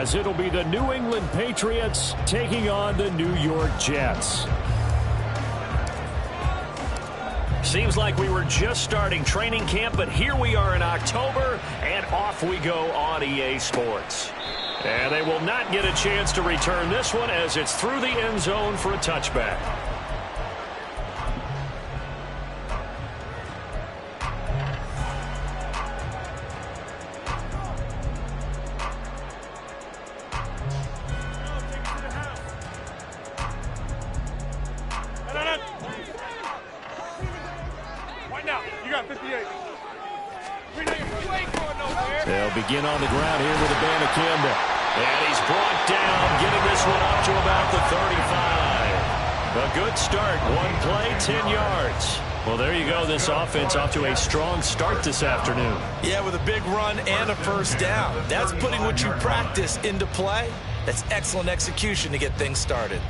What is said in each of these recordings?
as it'll be the New England Patriots taking on the New York Jets. Seems like we were just starting training camp, but here we are in October, and off we go on EA Sports. And they will not get a chance to return this one as it's through the end zone for a touchback. They'll begin on the ground here with Abanikanda. And he's brought down, getting this one up to about the 35. A good start. One play, 10 yards. Well, there you go. This offense off to a strong start this afternoon. Yeah, with a big run and a first down. That's putting what you practice into play. That's excellent execution to get things started.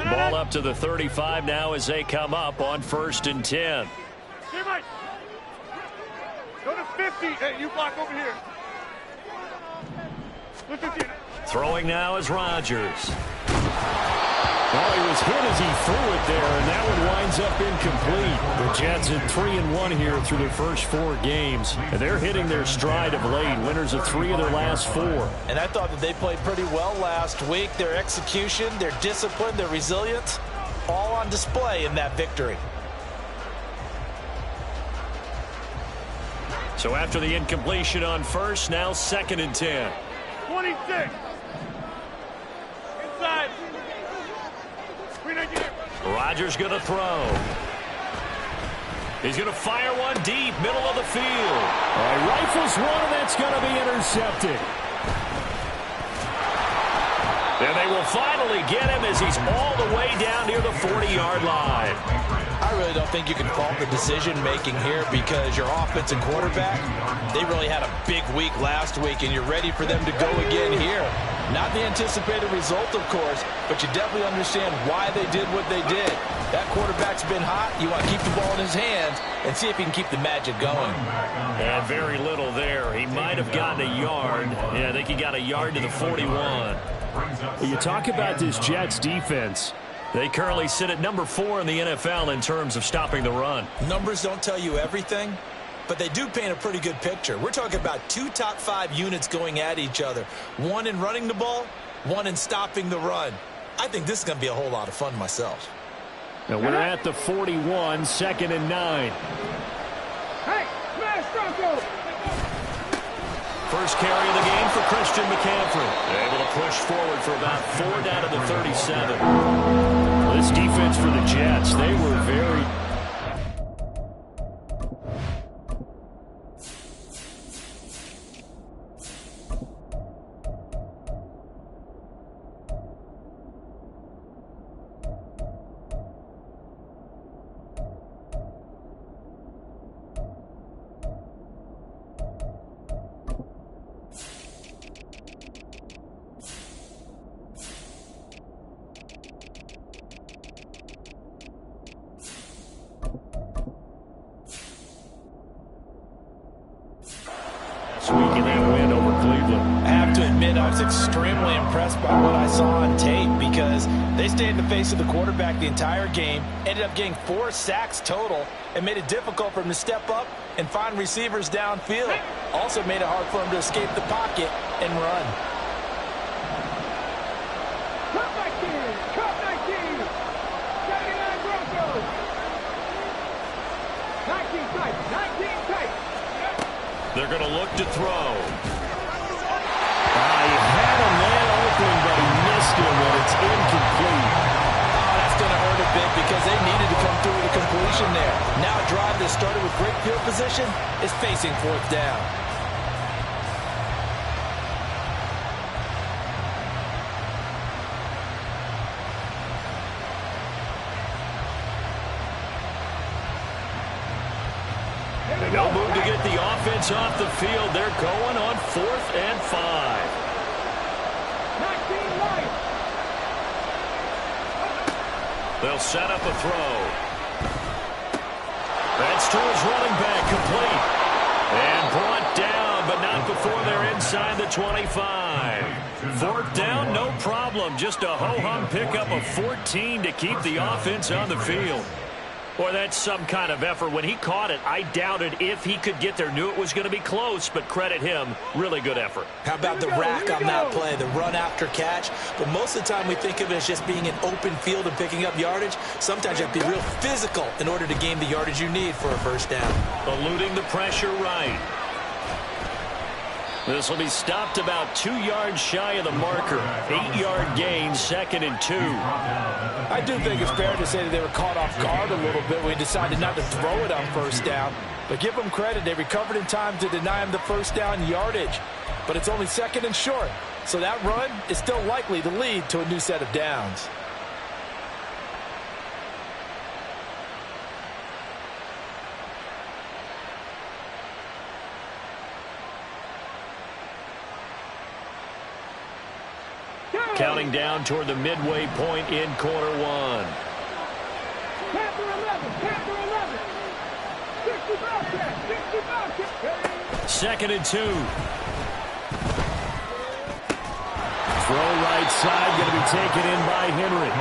Ball up to the 35 now as they come up on 1st and 10. Hey, Mike. Go to 50. Hey, you block over here. Throwing now is Rodgers. Well, he was hit as he threw it there, and that one winds up incomplete. The Jets at 3-1 here through their first 4 games. And they're hitting their stride of late, winners of 3 of their last 4. And I thought that they played pretty well last week. Their execution, their discipline, their resilience, all on display in that victory. So after the incompletion on first, now 2nd and 10. 26. Inside. Rodgers going to throw. He's going to fire one deep, middle of the field. He rifles one, and that's going to be intercepted. And they will finally get him as he's all the way down near the 40-yard line. I really don't think you can fault the decision-making here because your offense and quarterback, they really had a big week last week, and you're ready for them to go again here. Not the anticipated result, of course, but you definitely understand why they did what they did. That quarterback's been hot. You want to keep the ball in his hands and see if he can keep the magic going. And very little there. He might have gotten a yard. Yeah, I think he got a yard to the 41. You talk about this Jets defense. They currently sit at number 4 in the NFL in terms of stopping the run. Numbers don't tell you everything, but they do paint a pretty good picture. We're talking about 2 top 5 units going at each other. One in running the ball, one in stopping the run. I think this is going to be a whole lot of fun myself. Now we're at the 41, 2nd and 9. Hey, smash Bronco! First carry of the game for Christian McCaffrey. Able to push forward for about 4 down to the 37. This defense for the Jets, they were very... Squeaking that win over Cleveland. I have to admit, I was extremely impressed by what I saw on tape because they stayed in the face of the quarterback the entire game, ended up getting 4 sacks total, and made it difficult for him to step up and find receivers downfield. Also made it hard for him to escape the pocket and run. Cut 19! Cut 19! 79 Broncos! 19 tight! 19 tight! They're going to look to throw. He had a man open, but he missed him, and it's incomplete. Oh, that's going to hurt a bit because they needed to come through with a completion there. Now a drive that started with great field position is facing 4th down. No move to get the offense off the field. They're going on 4th and 5. 19 right! They'll set up a throw. That's to his running back, complete. And brought down, but not before they're inside the 25. Fourth down, no problem. Just a ho-hum pickup of 14 to keep the offense on the field. Boy, that's some kind of effort. When he caught it, I doubted if he could get there. Knew it was going to be close, but credit him. Really good effort. How about the rack on that play, the run after catch? But most of the time we think of it as just being an open field and picking up yardage. Sometimes you have to be real physical in order to gain the yardage you need for a first down. Eluding the pressure right. This will be stopped about 2 yards shy of the marker. 8-yard gain, 2nd and 2. I do think it's fair to say that they were caught off guard a little bit when we decided not to throw it on first down. But give them credit, they recovered in time to deny him the first down yardage. But it's only 2nd and short, so that run is still likely to lead to a new set of downs. Counting down toward the midway point in quarter one. 2nd and 2. Throw right side, going to be taken in by Henry.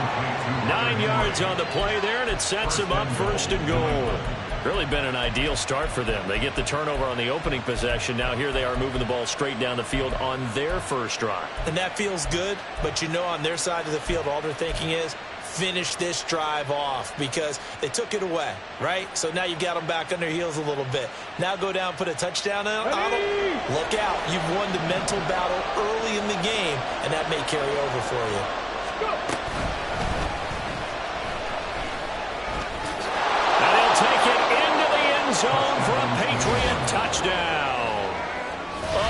9 yards on the play there, and it sets him up 1st and goal. Really been an ideal start for them. They get the turnover on the opening possession. Now here they are moving the ball straight down the field on their first drive. And that feels good, but you know on their side of the field all they're thinking is finish this drive off because they took it away, right? So now you've got them back on their heels a little bit. Now go down, put a touchdown on them. Look out. You've won the mental battle early in the game, and that may carry over for you. Go. Take it into the end zone for a Patriot touchdown.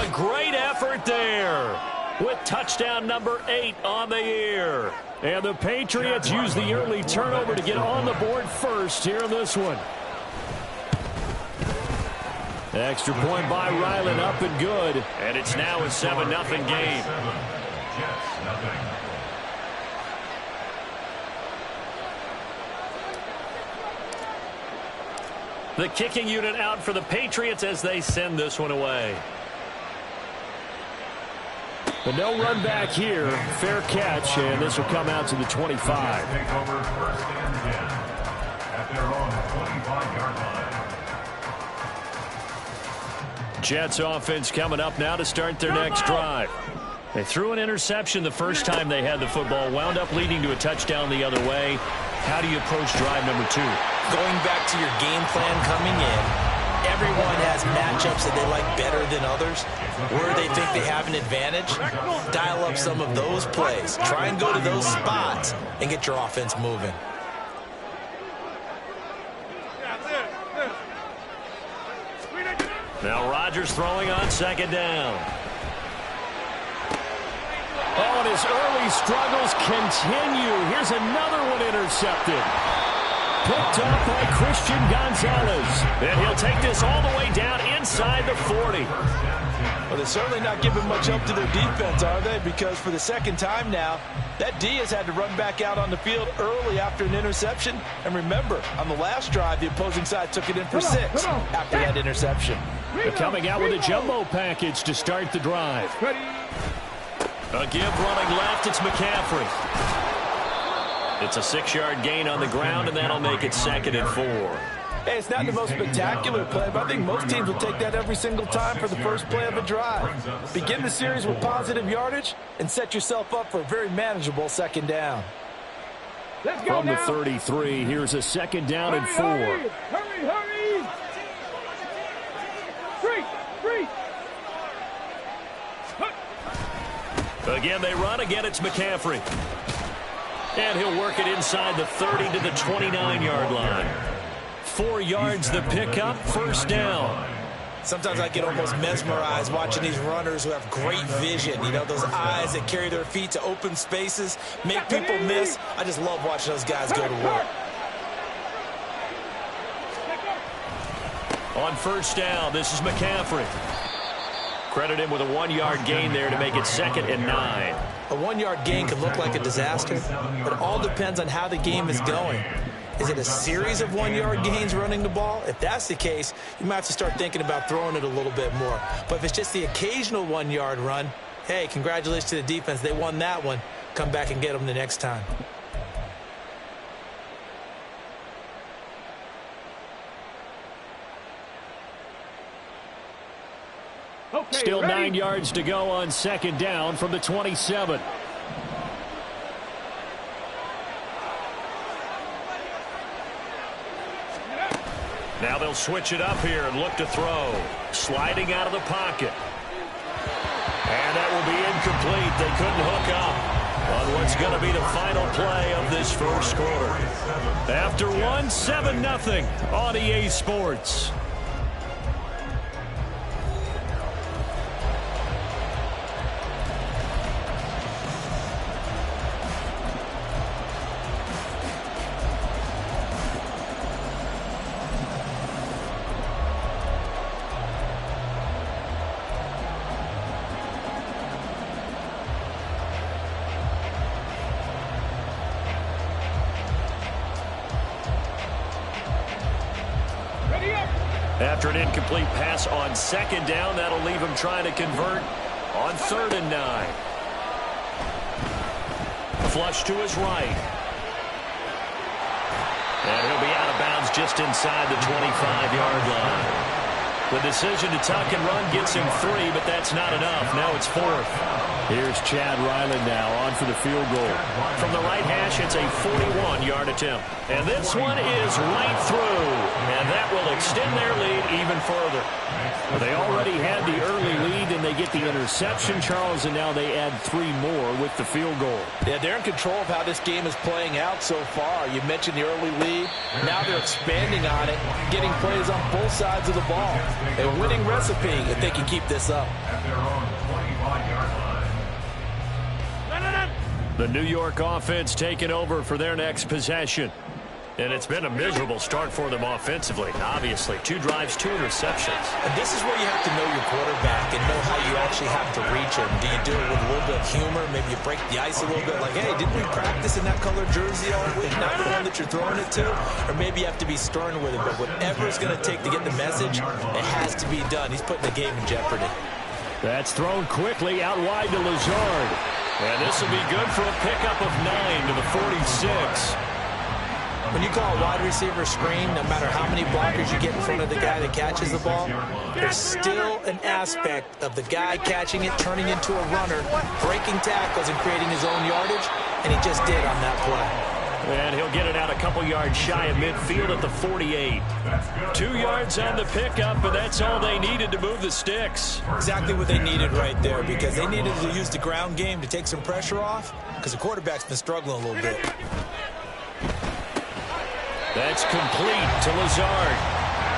A great effort there with touchdown number 8 on the year. And the Patriots use the early turnover to get on the board first here in this one. Extra point by Ryland, up and good. And it's now a 7-0 game. The kicking unit out for the Patriots as they send this one away. But no run back here. Fair catch, and this will come out to the 25. Take over 1st and 10 at their own 25-yard line. Jets offense coming up now to start their next drive. They threw an interception the first time they had the football, wound up leading to a touchdown the other way. How do you approach drive number 2? Going back to your game plan coming in, everyone has matchups that they like better than others. Where they think they have an advantage, dial up some of those plays. Try and go to those spots and get your offense moving. Now Rodgers throwing on 2nd down. Oh, and his early struggles continue. Here's another one intercepted. Picked up by Christian Gonzalez. And he'll take this all the way down inside the 40. Well, they're certainly not giving much help to their defense, are they? Because for the second time now, that D has had to run back out on the field early after an interception. And remember, on the last drive, the opposing side took it in for 6 after that interception. They're coming out with a jumbo package to start the drive. A give running left, it's McCaffrey. It's a 6-yard gain on the ground, and that'll make it 2nd and 4. Hey, it's not the most spectacular play, but I think most teams will take that every single time for the first play of a drive. Begin the series with positive yardage and set yourself up for a very manageable 2nd down. From the 33, here's a 2nd down and 4. Hurry! Free! Again, they run. Again, it's McCaffrey. And he'll work it inside the 30 to the 29-yard line. 4 yards the pickup, 1st down. Sometimes I get almost mesmerized watching these runners who have great vision. You know, those eyes that carry their feet to open spaces, make people miss. I just love watching those guys go to work. On 1st down, this is McCaffrey. Credit him with a 1-yard gain there to make it 2nd and 9. A 1-yard gain can look like a disaster, but it all depends on how the game is going. Is it a series of 1-yard gains running the ball? If that's the case, you might have to start thinking about throwing it a little bit more. But if it's just the occasional 1-yard run, hey, congratulations to the defense. They won that one. Come back and get them the next time. Okay, still ready? 9 yards to go on 2nd down from the 27. Now they'll switch it up here and look to throw. Sliding out of the pocket. And that will be incomplete. They couldn't hook up on what's going to be the final play of this first quarter. After 7-0 on EA Sports. After an incomplete pass on 2nd down, that'll leave him trying to convert on 3rd and 9. Flush to his right. And he'll be out of bounds just inside the 25-yard line. The decision to tuck and run gets him 3, but that's not enough. Now it's 4th. Here's Chad Ryland now on for the field goal. From the right hash, it's a 41-yard attempt. And this one is right through. And that will extend their lead even further. Well, they already had the early lead, and they get the interception, Charles, and now they add 3 more with the field goal. Yeah, they're in control of how this game is playing out so far. You mentioned the early lead. Now they're expanding on it, getting plays on both sides of the ball. A winning recipe if they can keep this up. At their own 25-yard line. The New York offense taking over for their next possession. And it's been a miserable start for them offensively. Obviously, 2 drives, 2 interceptions. And this is where you have to know your quarterback and know how you actually have to reach him. Do you do it with a little bit of humor? Maybe you break the ice a little bit. Like, hey, didn't we practice in that colored jersey all week? Not the one that you're throwing it to. Or maybe you have to be stern with it. But whatever it's going to take to get the message, it has to be done. He's putting the game in jeopardy. That's thrown quickly out wide to Lazard. And this will be good for a pickup of 9 to the 46. When you call a wide receiver screen, no matter how many blockers you get in front of the guy that catches the ball, there's still an aspect of the guy catching it, turning into a runner, breaking tackles and creating his own yardage, and he just did on that play. And he'll get it out a couple yards shy of midfield at the 48. 2 yards on the pickup, but that's all they needed to move the sticks. Exactly what they needed right there, because they needed to use the ground game to take some pressure off, because the quarterback's been struggling a little bit. That's complete to Lazard.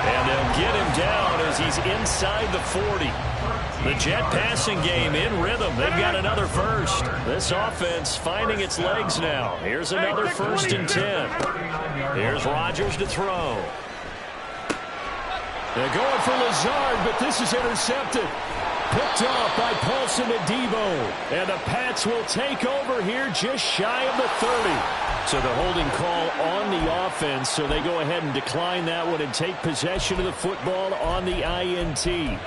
And they'll get him down as he's inside the 40. The Jet passing game in rhythm. They've got another first. This offense finding its legs now. Here's another 1st and 10. Here's Rodgers to throw. They're going for Lazard, but this is intercepted. Picked off by Paulson Adebo. And the Pats will take over here just shy of the 30. So the holding call on the offense, so they go ahead and decline that one and take possession of the football on the INT.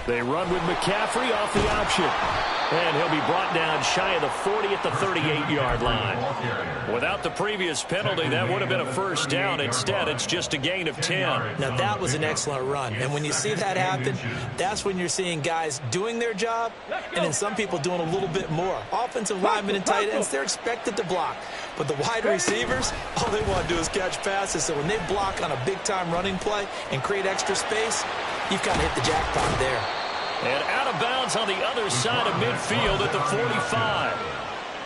They run with McCaffrey off the option. And he'll be brought down shy of the 40 at the 38-yard line. Without the previous penalty, that would have been a first down. Instead, it's just a gain of 10. Now, that was an excellent run. And when you see that happen, that's when you're seeing guys doing their job and then some people doing a little bit more. Offensive linemen and tight ends, they're expected to block. But the wide receivers, all they want to do is catch passes. So when they block on a big-time running play and create extra space, you've got to hit the jackpot there. And out of bounds on the other side of midfield at the 45.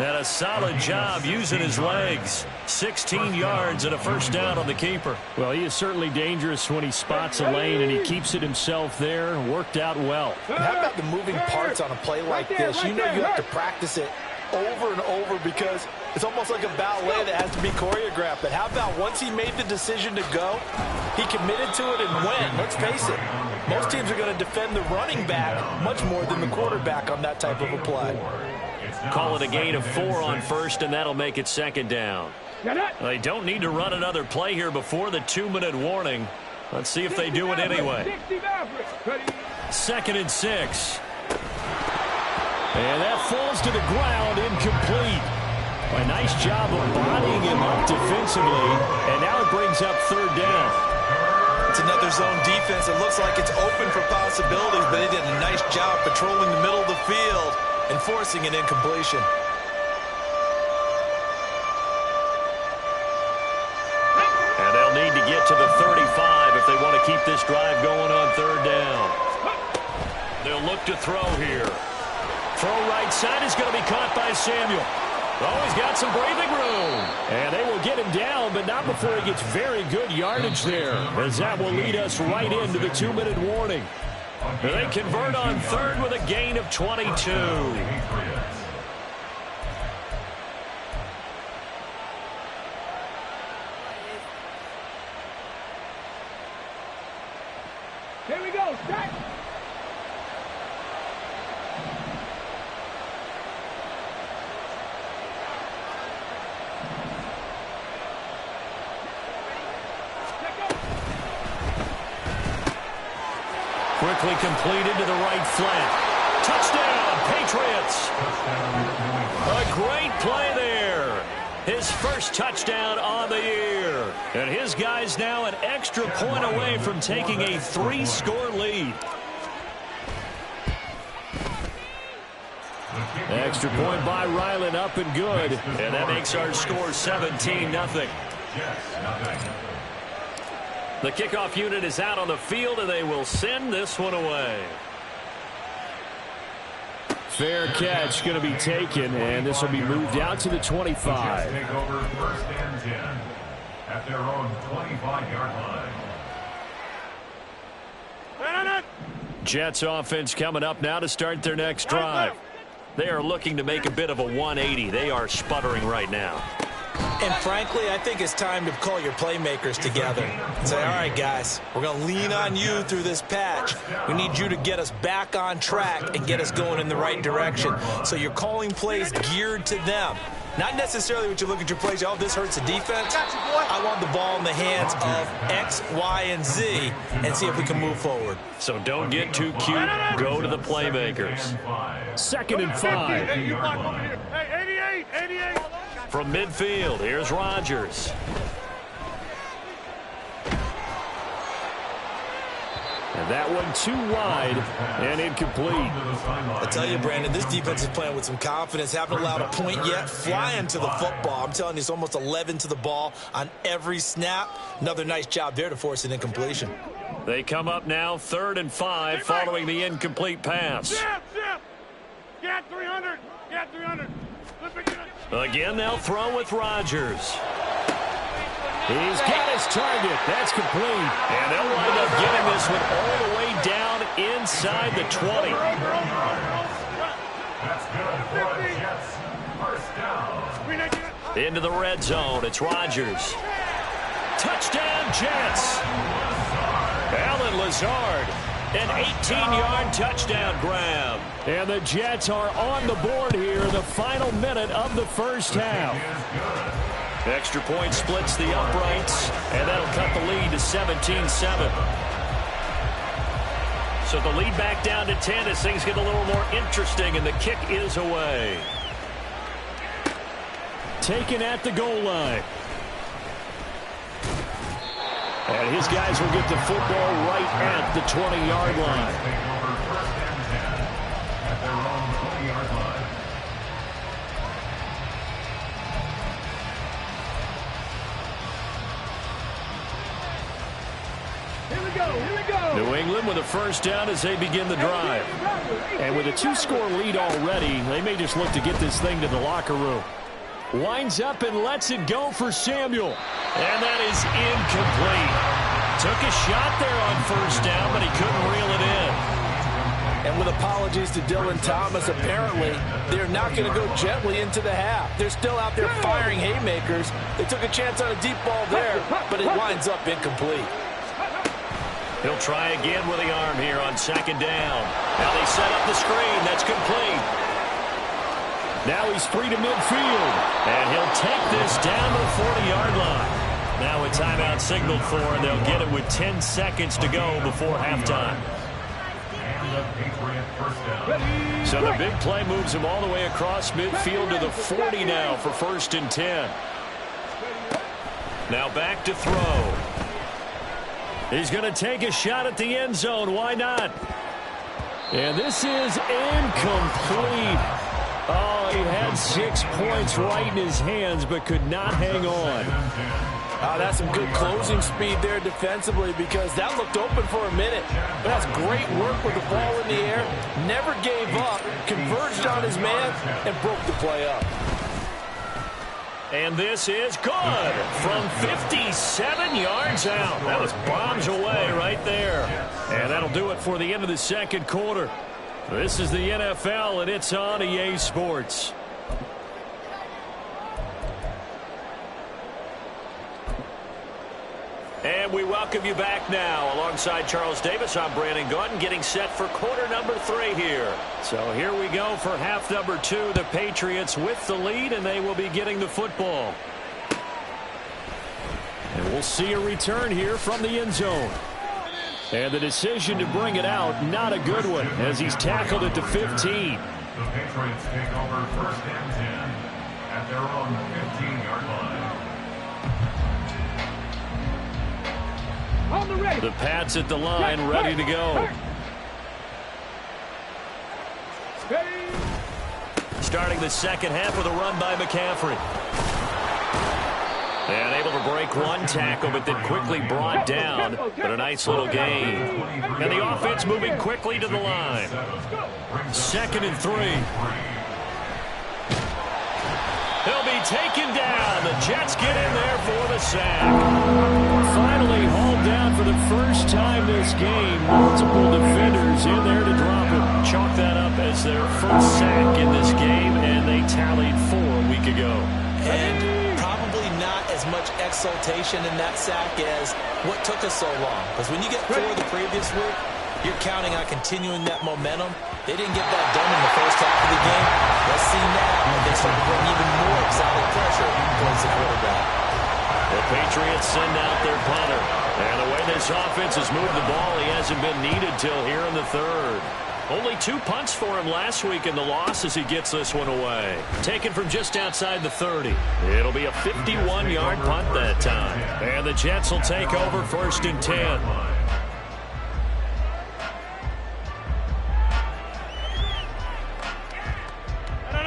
And a solid job using his legs. 16 yards and a first down on the keeper. Well, he is certainly dangerous when he spots a lane, and he keeps it himself there. Worked out well. And how about the moving parts on a play like this? You know you have to practice it over and over because it's almost like a ballet that has to be choreographed. But how about once he made the decision to go, he committed to it and went. Let's face it, most teams are going to defend the running back much more than the quarterback on that type of a play. Call it a gain of 4 on first, and that'll make it second down. They don't need to run another play here before the 2-minute warning. Let's see if they do it anyway. 2nd and 6. And that falls to the ground, incomplete. A nice job of bodying him up defensively, and now it brings up 3rd down. It's another zone defense. It looks like it's open for possibilities, but they did a nice job patrolling the middle of the field and forcing an incompletion. And they'll need to get to the 35 if they want to keep this drive going on 3rd down. They'll look to throw here. Throw right side is going to be caught by Samuel. Oh, he's got some breathing room. And they will get him down, but not before he gets very good yardage there, as that will lead us right into the 2-minute warning. They convert on 3rd with a gain of 22. Here we go, start. Quickly completed to the right flat. Touchdown, Patriots. A great play there. His first touchdown on the year. And his guys now an extra point away from taking a 3-score lead. Extra point by Ryland, up and good. And that makes our score 17-0. The kickoff unit is out on the field, and they will send this one away. Fair catch going to be taken, and this will be moved out to the 25. Take over 1st and 10 at their own 25-yard line. Jets offense coming up now to start their next drive. They are looking to make a bit of a 180. They are sputtering right now. And frankly, I think it's time to call your playmakers together and say, all right, guys, we're going to lean on you through this patch. We need you to get us back on track and get us going in the right direction. So you're calling plays geared to them. Not necessarily what you look at your plays, oh, this hurts the defense. I want the ball in the hands of X, Y, and Z and see if we can move forward. So don't get too cute. Go to the playmakers. 2nd and 5. Hey, you block over here. Hey, 88. From midfield, here's Rodgers. And that one too wide and incomplete. I tell you, Brandon, this defense is playing with some confidence. Haven't allowed a point yet. Flying to the football. I'm telling you, it's almost 11 to the ball on every snap. Another nice job there to force an incompletion. They come up now 3rd and 5 following the incomplete pass. Get 300. Get 300. Again, they'll throw with Rodgers. He's got his target. That's complete. And they'll wind up getting this one all the way down inside the 20. That's good for the Jets. First down. Into the red zone. It's Rodgers. Touchdown, Jets. Alan Lazard. An 18-yard touchdown grab. And the Jets are on the board here in the final minute of the first half. Extra point splits the uprights, and that'll cut the lead to 17-7. So the lead back down to 10 as things get a little more interesting, and the kick is away. Taken at the goal line. And his guys will get the football right at the 20-yard line. Take over 1st and 10 at their own 20-yard line. New England with a first down as they begin the drive. And with a 2-score lead already, they may just look to get this thing to the locker room. Winds up and lets it go for Samuel. And that is incomplete. Took a shot there on first down, but he couldn't reel it in. And with apologies to Dylan Thomas, apparently they're not going to go gently into the half. They're still out there firing haymakers. They took a chance on a deep ball there, but it winds up incomplete. He'll try again with the arm here on second down. Now they set up the screen. That's complete. Now he's free to midfield. And he'll take this down to the 40-yard line. Now a timeout signaled for, and they'll get it with 10 seconds to go before halftime. So the big play moves him all the way across midfield to the 40 now for 1st and 10. Now back to throw. He's going to take a shot at the end zone. Why not? And this is incomplete. Oh, he had 6 points right in his hands, but could not hang on. That's some good closing speed there defensively, because that looked open for a minute. But that's great work with the ball in the air. Never gave up, converged on his man, and broke the play up. And this is good from 57 yards out. That was bombs away right there. And that'll do it for the end of the second quarter. This is the NFL, and it's on EA Sports. And we welcome you back now. Alongside Charles Davis, I'm Brandon Gaudin, getting set for quarter number 3 here. So here we go for half number 2. The Patriots with the lead, and they will be getting the football. And we'll see a return here from the end zone. And the decision to bring it out, not a good one, as he's tackled at the 15. The Patriots take over 1st and 10 at their own 15-yard line. The PATS at the line, ready to go. Starting the second half with a run by McCaffrey. And able to break one tackle, but then quickly brought down. But a nice little gain. And the offense moving quickly to the line. 2nd and 3. He'll be taken down. The Jets get in there for the sack. Finally hauled down for the first time this game. Multiple defenders in there to drop it. Chalk that up as their first sack in this game, and they tallied 4 a week ago. And probably not as much exultation in that sack as what took us so long. Because when you get 4 the previous week, you're counting on continuing that momentum. They didn't get that done in the first half of the game. Let's see now when they start to bring even more exotic pressure towards the quarterback. The Patriots send out their punter. And the way this offense has moved the ball, he hasn't been needed till here in the 3rd. Only 2 punts for him last week in the loss as he gets this one away. Taken from just outside the 30. It'll be a 51-yard punt that time. And the Jets will take over 1st and 10.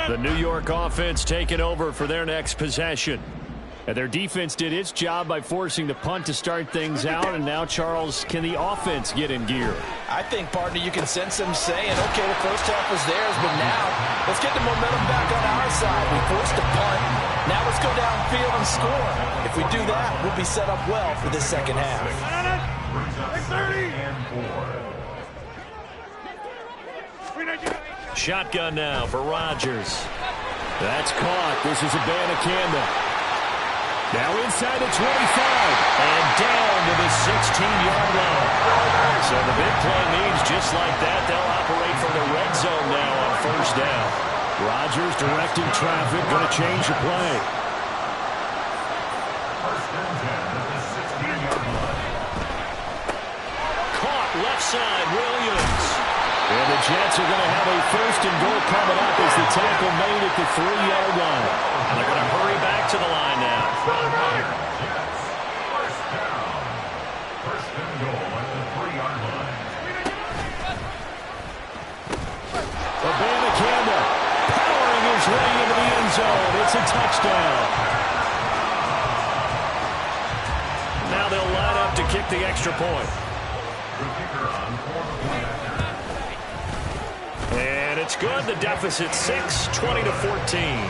The New York offense taking over for their next possession. And their defense did its job by forcing the punt to start things out. And now, Charles, can the offense get in gear? I think, partner, you can sense them saying, okay, the first half was theirs, but now let's get the momentum back on our side. We forced a punt. Now let's go downfield and score. If we do that, we'll be set up well for this second half. Shotgun now for Rodgers. That's caught. This is Abanikanda. Now inside the 25, and down to the 16-yard line. So the big play means just like that, they'll operate from the red zone now on first down. Rodgers directing traffic, going to change the play. Caught left side, Williams. And the Jets are going to have a 1st and goal coming up as the tackle made at the 3-yard line. And they're going to hurry back to the line now. First down. 1st and goal at the 3-yard line. Abanikanda powering his way into the end zone. It's a touchdown. Now they'll line up to kick the extra point. The kicker on for the point after. And it's good. The deficit 6, 20-14.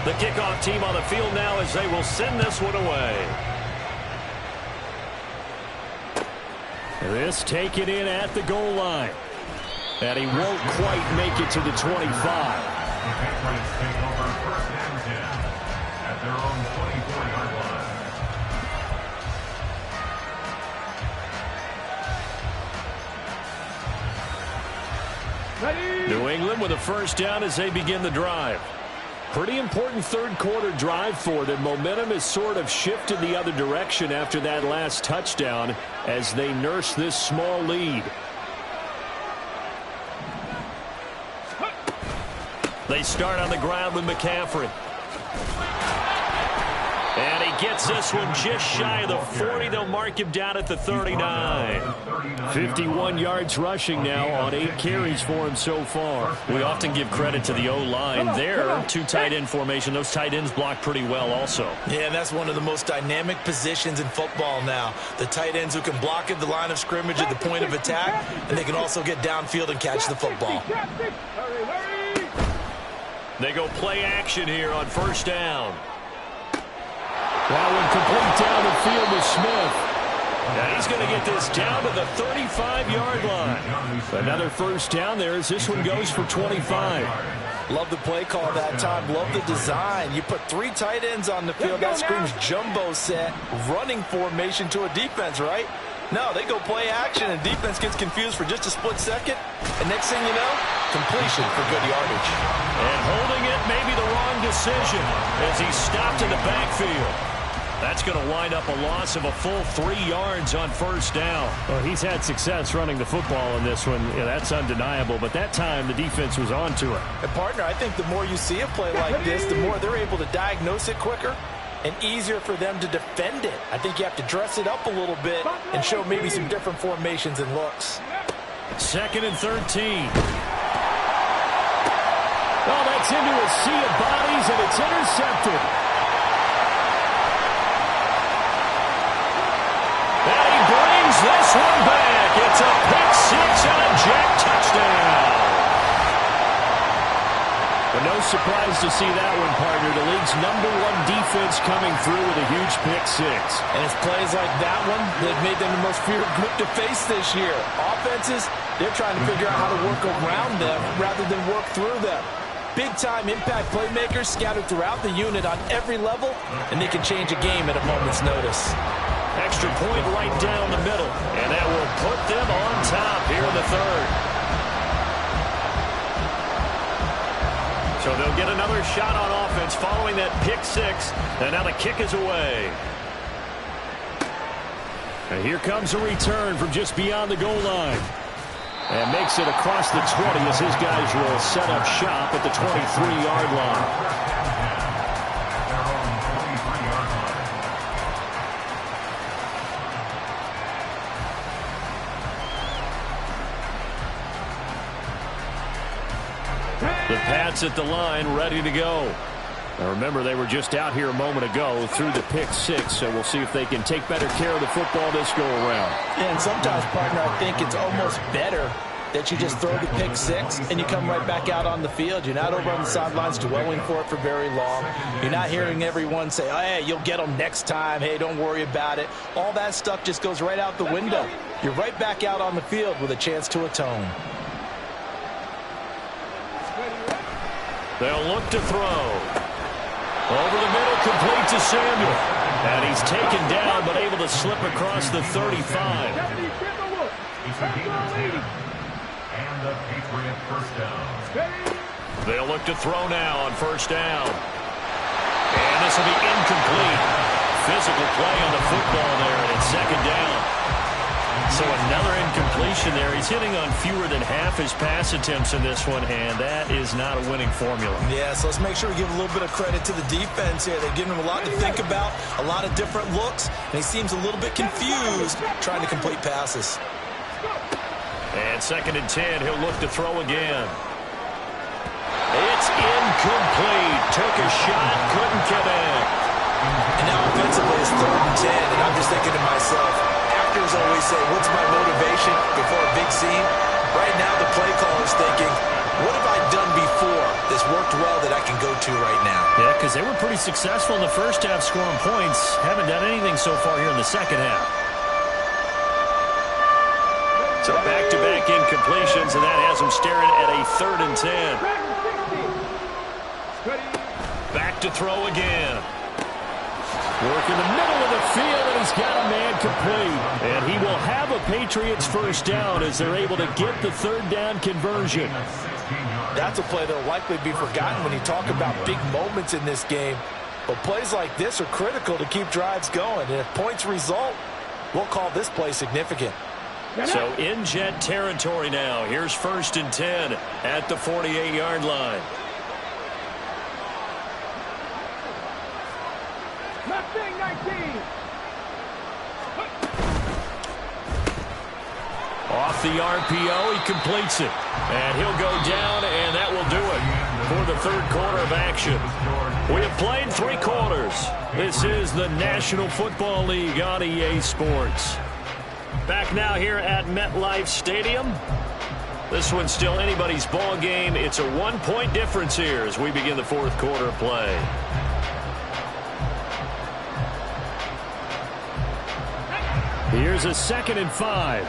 The kickoff team on the field now as they will send this one away. This taken in at the goal line. And he won't quite make it to the 25. The Patriots take over first and 10 at their own 24-yard line. New England with a first down as they begin the drive. Pretty important third quarter drive for them. Momentum has sort of shifted the other direction after that last touchdown as they nurse this small lead. They start on the ground with McCaffrey. And he gets this one just shy of the 40. They'll mark him down at the 39. 51 yards rushing now on 8 carries for him so far. We often give credit to the O-line. They're two tight end formation. Those tight ends block pretty well also. Yeah, and that's one of the most dynamic positions in football now. The tight ends who can block at the line of scrimmage at the point of attack, and they can also get downfield and catch the football. They go play action here on first down. That one complete down the field with Smith. And he's going to get this down to the 35-yard line. Another first down there as this one goes for 25. Love the play call that time. Love the design. You put 3 tight ends on the field. That screams jumbo set, running formation to a defense, right? No, they go play action, and defense gets confused for just a split second. And next thing you know, completion for good yardage. And holding it may be the wrong decision as he's stopped in the backfield. That's going to wind up a loss of a full 3 yards on first down. Well, he's had success running the football in this one. Yeah, that's undeniable. But that time, the defense was on to it. And, partner, I think the more you see a play like this, the more they're able to diagnose it quicker and easier for them to defend it. I think you have to dress it up a little bit and show maybe some different formations and looks. 2nd and 13. Oh, that's into a sea of bodies, and it's intercepted. And he brings this one back. It's a pick 6 and a jack touchdown. But no surprise to see that one, partner. The league's #1 defense coming through with a huge pick 6. And it's plays like that one that made them the most feared group to face this year. Offenses, they're trying to figure out how to work around them rather than work through them. Big-time impact playmakers scattered throughout the unit on every level, and they can change a game at a moment's notice. Extra point right down the middle, and that will put them on top here in the third. So they'll get another shot on offense following that pick 6, and now the kick is away. And here comes a return from just beyond the goal line. And makes it across the 20 as his guys will set up shop at the 23-yard line. The Pats at the line, ready to go. Now remember, they were just out here a moment ago through the pick 6, so we'll see if they can take better care of the football this go-around. Yeah, and sometimes, partner, I think it's almost better that you just throw the pick 6 and you come right back out on the field. You're not over on the sidelines dwelling for it for very long. You're not hearing everyone say, oh, hey, you'll get them next time. Hey, don't worry about it. All that stuff just goes right out the window. You're right back out on the field with a chance to atone. They'll look to throw. Over the middle, complete to Samuel. And he's taken down, but able to slip across the 35. It's a gain of 10. And the Patriot first down. They'll look to throw now on first down. And this will be incomplete. Physical play on the football there, and it's 2nd down. So another incompletion there. He's hitting on fewer than half his pass attempts in this one, and that is not a winning formula. Yeah, so let's make sure we give a little bit of credit to the defense here. They're giving him a lot to think about, a lot of different looks, and he seems a little bit confused trying to complete passes. And 2nd and 10, he'll look to throw again. It's incomplete. Took a shot, couldn't connect. And now offensively it's 3rd and 10, and I'm just thinking to myself, actors always say, what's my motivation before a big scene? Right now the play caller's thinking, what have I done before that's worked well that I can go to right now? Yeah, because they were pretty successful in the first half scoring points. Haven't done anything so far here in the second half. So back-to-back incompletions, and that has them staring at a 3rd and 10. Back to throw again. Work in the middle of the field, and he's got a man complete. And he will have a Patriots first down as they're able to get the 3rd down conversion. That's a play that will likely be forgotten when you talk about big moments in this game. But plays like this are critical to keep drives going. And if points result, we'll call this play significant. So in Jet territory now. Here's 1st and 10 at the 48-yard line. Nothing, 19. Off the RPO, he completes it. And he'll go down, and that will do it for the 3rd quarter of action. We have played 3 quarters. This is the National Football League on EA Sports. Back now here at MetLife Stadium. This one's still anybody's ball game. It's a 1-point difference here as we begin the 4th quarter of play. Here's a 2nd and 5.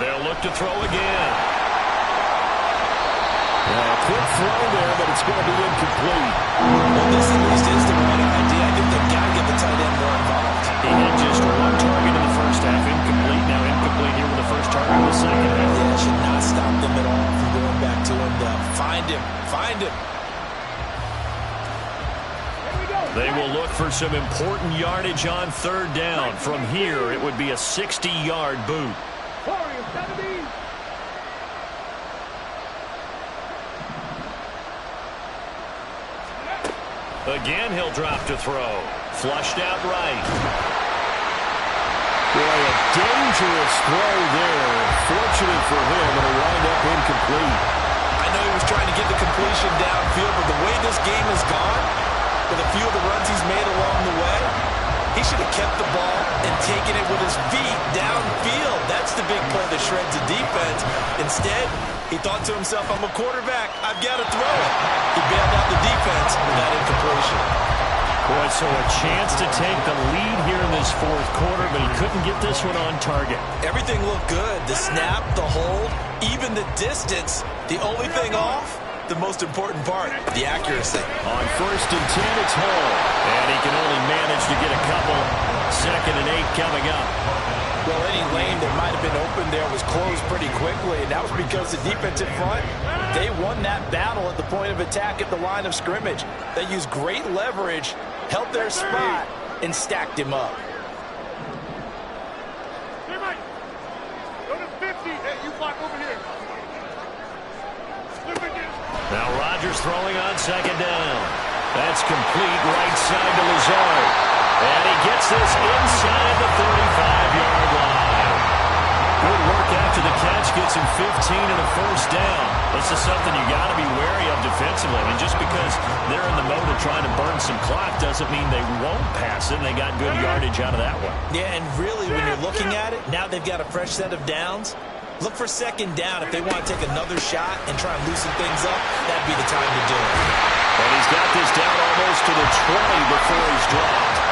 They'll look to throw again. Quick throw there, but it's going to be incomplete. Well, this at least is the right idea. I think they've got to get the tight end more involved. He had just 1 target in the first half. Incomplete. Now incomplete here with the first target in the second half. Yeah, it should not stop them at all from going back to him. Find him. Find him. They will look for some important yardage on 3rd down. From here, it would be a 60-yard boot. Again, he'll drop to throw. Flushed out right. Boy, a dangerous throw there. Fortunate for him, it'll wind up incomplete. I know he was trying to get the completion downfield, but the way this game has gone, with a few of the runs he's made along the way, he should have kept the ball and taken it with his feet downfield. That's the big play that shreds the defense. Instead, he thought to himself, I'm a quarterback. I've got to throw it. He bailed out the defense with that incompletion. Boy, so a chance to take the lead here in this 4th quarter, but he couldn't get this one on target. Everything looked good. The snap, the hold, even the distance. The only thing off, the most important part, the accuracy. On 1st and 10, it's Hall. And he can only manage to get a couple. 2nd and 8 coming up. Well, any lane that might have been open there was closed pretty quickly, and that was because the defense in front, they won that battle at the point of attack at the line of scrimmage. They used great leverage, held their spot, and stacked him up. Hey, Mike. Go to 50. Hey, you block over here. Now Rodgers throwing on 2nd down. That's complete right side to Lazard. And he gets this inside the 35-yard line. Good work after the catch. Gets him 15 and a first down. This is something you got to be wary of defensively. I mean, just because they're in the mode of trying to burn some clock doesn't mean they won't pass it. And they got good yardage out of that one. Yeah, and really, when you're looking at it, now they've got a fresh set of downs. Look for 2nd down. If they want to take another shot and try and loosen things up, that'd be the time to do it. And he's got this down almost to the 20 before he's dropped.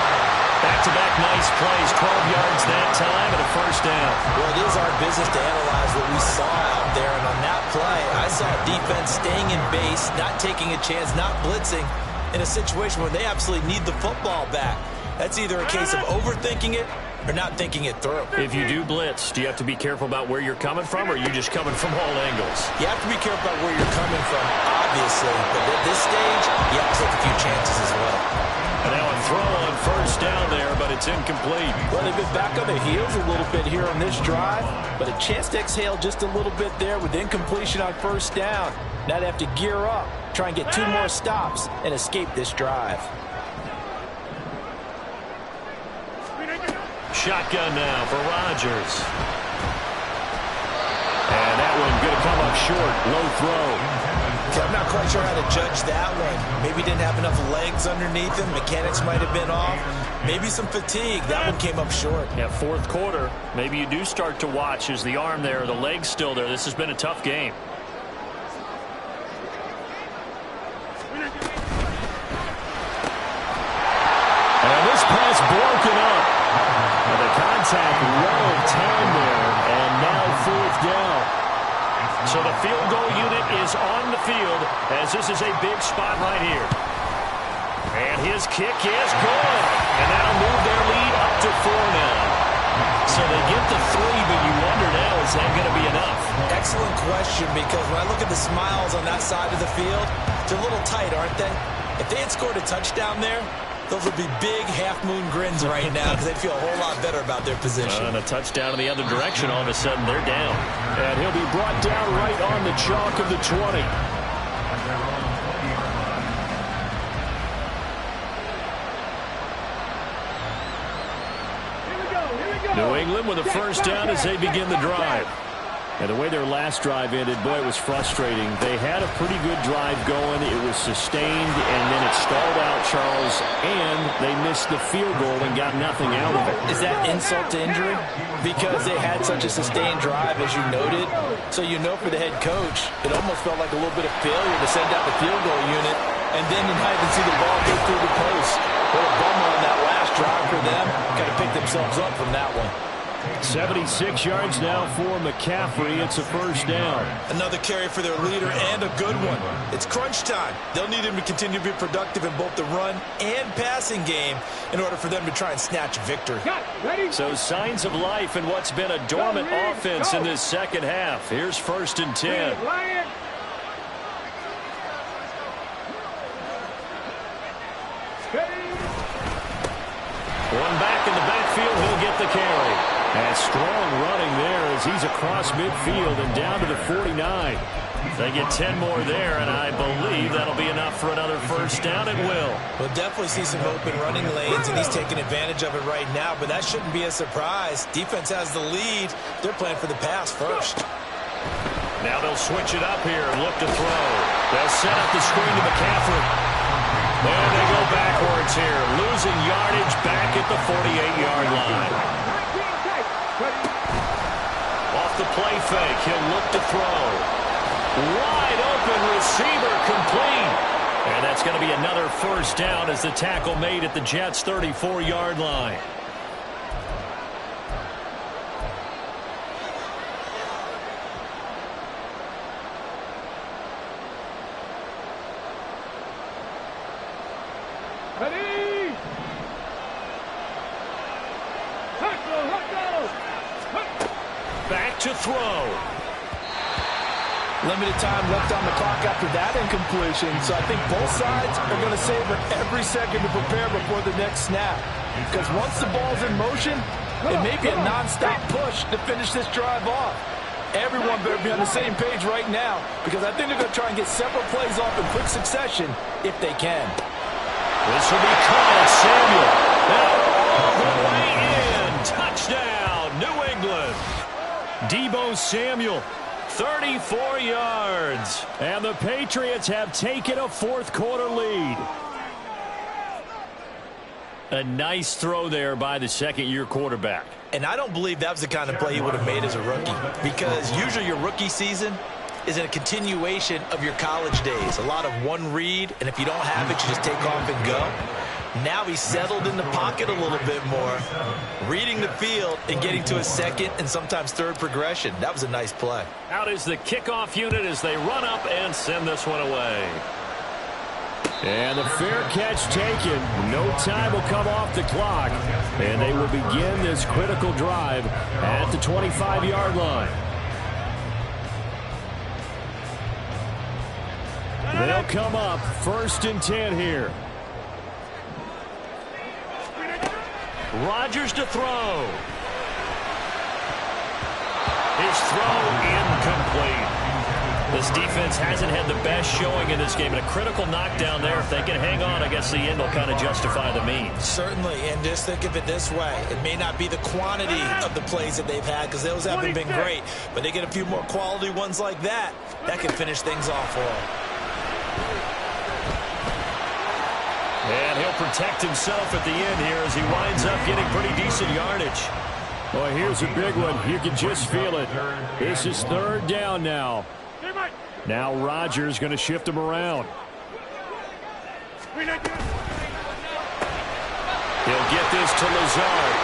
Back-to-back nice plays, 12 yards that time and a first down. Well, it is our business to analyze what we saw out there, and on that play, I saw defense staying in base, not taking a chance, not blitzing, in a situation where they absolutely need the football back. That's either a case of overthinking it or not thinking it through. If you do blitz, do you have to be careful about where you're coming from, or are you just coming from all angles? You have to be careful about where you're coming from, obviously. But at this stage, you have to take a few chances as well. And now a throw on first down there, but it's incomplete. Well, they've been back on their heels a little bit here on this drive, but a chance to exhale just a little bit there with incompletion on first down. Now they have to gear up, try and get 2 more stops, and escape this drive. Shotgun now for Rodgers. And that one going to come up short. Low throw. I'm not quite sure how to judge that one. Maybe didn't have enough legs underneath him. Mechanics might have been off. Maybe some fatigue. That one came up short. Yeah, fourth quarter. Maybe you do start to watch. Is the arm there, the leg's still there? This has been a tough game. And this pass broken up. And the contact well of time there. And now fourth down. So the field goal unit is on the field as this is a big spot right here. And his kick is good. And that'll move their lead up to 4 now. So they get the 3, but you wonder now, is that going to be enough? Excellent question, because when I look at the smiles on that side of the field, they're a little tight, aren't they? If they had scored a touchdown there, those would be big half-moon grins right now because they feel a whole lot better about their position. And a touchdown in the other direction, all of a sudden they're down. And he'll be brought down right on the chalk of the 20. New England with a first down as they begin the drive. And the way their last drive ended, boy, it was frustrating. They had a pretty good drive going. It was sustained, and then it stalled out, Charles, and they missed the field goal and got nothing out of it. Is that insult to injury? Because they had such a sustained drive, as you noted. So you know for the head coach, it almost felt like a little bit of failure to send out the field goal unit, and then you not even see the ball go through the post. What a bummer on that last drive for them. Got to pick themselves up from that one. 76 yards now for McCaffrey. It's a first down. Another carry for their leader and a good one. It's crunch time. They'll need him to continue to be productive in both the run and passing game in order for them to try and snatch victory. So signs of life in what's been a dormant offense in this second half. Here's 1st and 10. One back in the backfield, he'll get the carry. And strong running there as he's across midfield and down to the 49. They get 10 more there, and I believe that'll be enough for another first down. It will. We'll definitely see some open running lanes, and he's taking advantage of it right now, but that shouldn't be a surprise. Defense has the lead. They're playing for the pass first. Now they'll switch it up here and look to throw. They'll set up the screen to McCaffrey. And they go backwards here, losing yardage back at the 48-yard line. Off the play fake, he'll look to throw. Wide open receiver complete. And that's going to be another first down as the tackle made at the Jets' 34-yard line. Back to throw. Limited time left on the clock after that incompletion, so I think both sides are going to savor every second to prepare before the next snap. Because once the ball's in motion, it may be a non-stop push to finish this drive off. Everyone better be on the same page right now, because I think they're going to try and get several plays off in quick succession if they can. This will be caught. Samuel. All the way in. Touchdown, New England. Deebo Samuel, 34 yards. And the Patriots have taken a fourth-quarter lead. A nice throw there by the second-year quarterback. And I don't believe that was the kind of play he would have made as a rookie, because usually your rookie season is a continuation of your college days. A lot of one read, and if you don't have it, you just take off and go. Now he's settled in the pocket a little bit more, reading the field and getting to a second and sometimes third progression. That was a nice play. Out is the kickoff unit as they run up and send this one away. And the fair catch taken. No time will come off the clock. And they will begin this critical drive at the 25-yard line. They'll come up 1st and 10 here. Rodgers to throw. His throw incomplete. This defense hasn't had the best showing in this game, and a critical knockdown there. If they can hang on, I guess the end will kind of justify the means. Certainly, and just think of it this way. It may not be the quantity of the plays that they've had, because those haven't been great, but they get a few more quality ones like that. That can finish things off for them. And he'll protect himself at the end here as he winds up getting pretty decent yardage. Well, here's a big one. You can just feel it. This is 3rd down now. Now Rodgers going to shift him around. He'll get this to Lazard.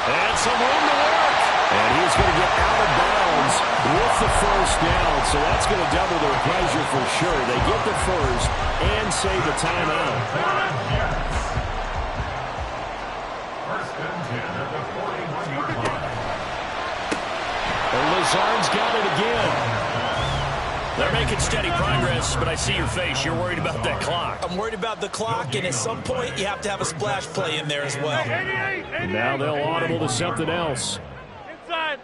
And some room to work. And he's going to get out of bounds with the 1st down. So that's going to double their pleasure for sure. They get the 1st and save the timeout. 1st and 10 at the 41-yard line. And Lazard's got it again. They're making steady progress, but I see your face. You're worried about that clock. I'm worried about the clock, and at some point, you have to have a splash play in there as well. Now they'll audible to something else. Inside.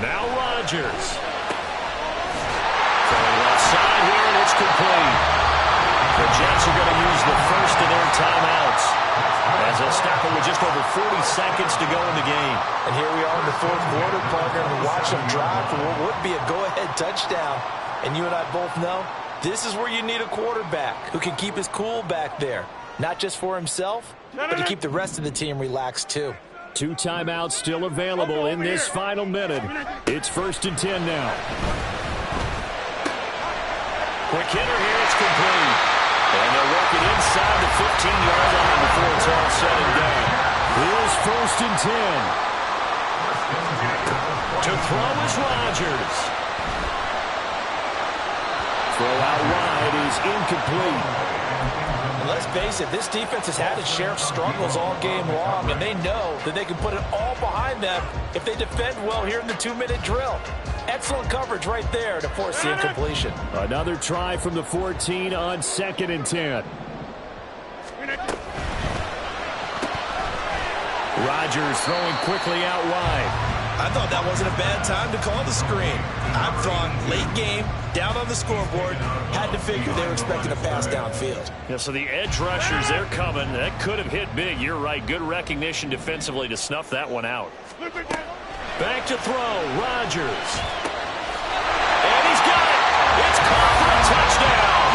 Now Rodgers. Throwing left side here, and it's complete. The Jets are going to use the 1st of their timeouts as they'll stop it with just over 40 seconds to go in the game. And here we are in the 4th quarter, partner, and watch them drive for what would be a go-ahead touchdown. And you and I both know this is where you need a quarterback who can keep his cool back there, not just for himself, but to keep the rest of the team relaxed too. 2 timeouts still available in this final minute. It's 1st and 10 now. Quick hitter here, it's complete. And they're working inside the 15-yard line before it's all said and done. Here's 1st and 10. To throw is Rodgers. Throw out wide is incomplete. And let's face it, this defense has had its share of struggles all game long, and they know that they can put it all behind them if they defend well here in the 2-minute drill. Excellent coverage right there to force the incompletion. Another try from the 14 on 2nd and 10. Rodgers throwing quickly out wide. I thought that wasn't a bad time to call the screen. I thought late game, down on the scoreboard, had to figure they were expecting a pass downfield. Yeah, so the edge rushers, they're coming. That could have hit big. You're right. Good recognition defensively to snuff that one out. Back to throw, Rodgers. And he's got it. It's caught for a touchdown.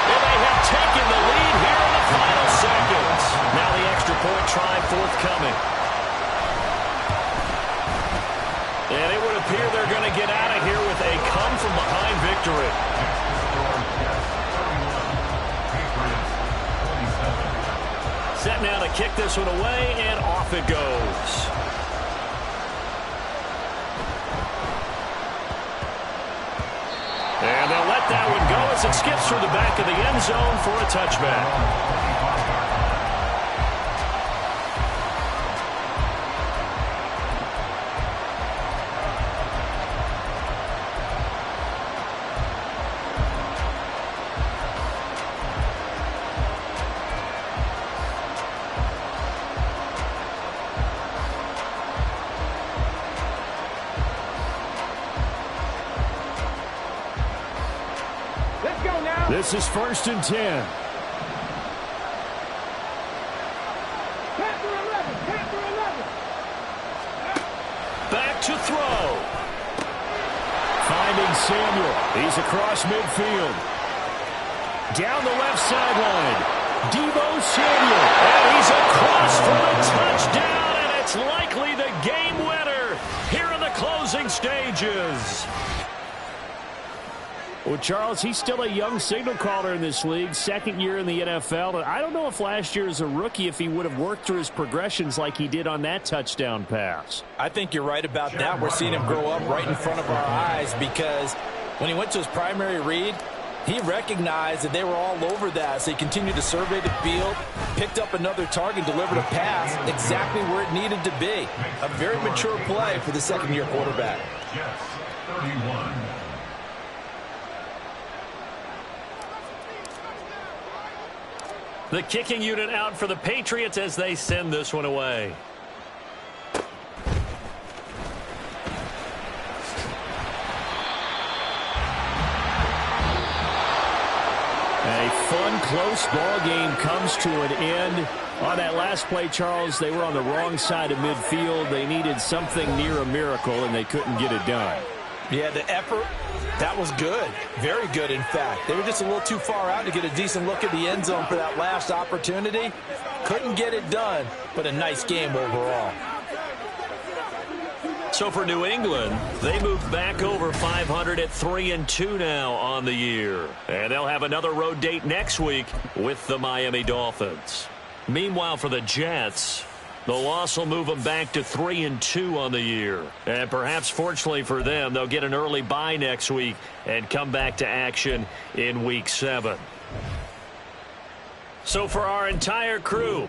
And they have taken the lead here in the final seconds. Now the extra point try forthcoming. And it would appear they're going to get out of here with a come-from-behind victory. Set now to kick this one away, and off it goes. And they'll let that one go as it skips through the back of the end zone for a touchback. This is 1st and 10. Back to throw. Finding Samuel. He's across midfield. Down the left sideline. Deebo Samuel. And he's across for the touchdown, and it's likely the game winner here in the closing stages. Well, Charles, he's still a young signal caller in this league, 2nd year in the NFL. And I don't know if last year as a rookie if he would have worked through his progressions like he did on that touchdown pass. I think you're right about that. We're seeing him grow up right in front of our eyes because when he went to his primary read, He recognized that they were all over that, so he continued to survey the field, picked up another target, delivered a pass exactly where it needed to be. A very mature play for the second-year quarterback. Jets, 31. The kicking unit out for the Patriots as they send this one away. A fun, close ball game comes to an end. On that last play, Charles, they were on the wrong side of midfield. They needed something near a miracle, and they couldn't get it done. Yeah, the effort, that was good. Very good, in fact. They were just a little too far out to get a decent look at the end zone for that last opportunity. Couldn't get it done, but a nice game overall. So for New England, they move back over 500 at 3-2 now on the year. And they'll have another road date next week with the Miami Dolphins. Meanwhile, for the Jets, the loss will move them back to 3-2 on the year. And perhaps fortunately for them, they'll get an early bye next week and come back to action in Week 7. So for our entire crew,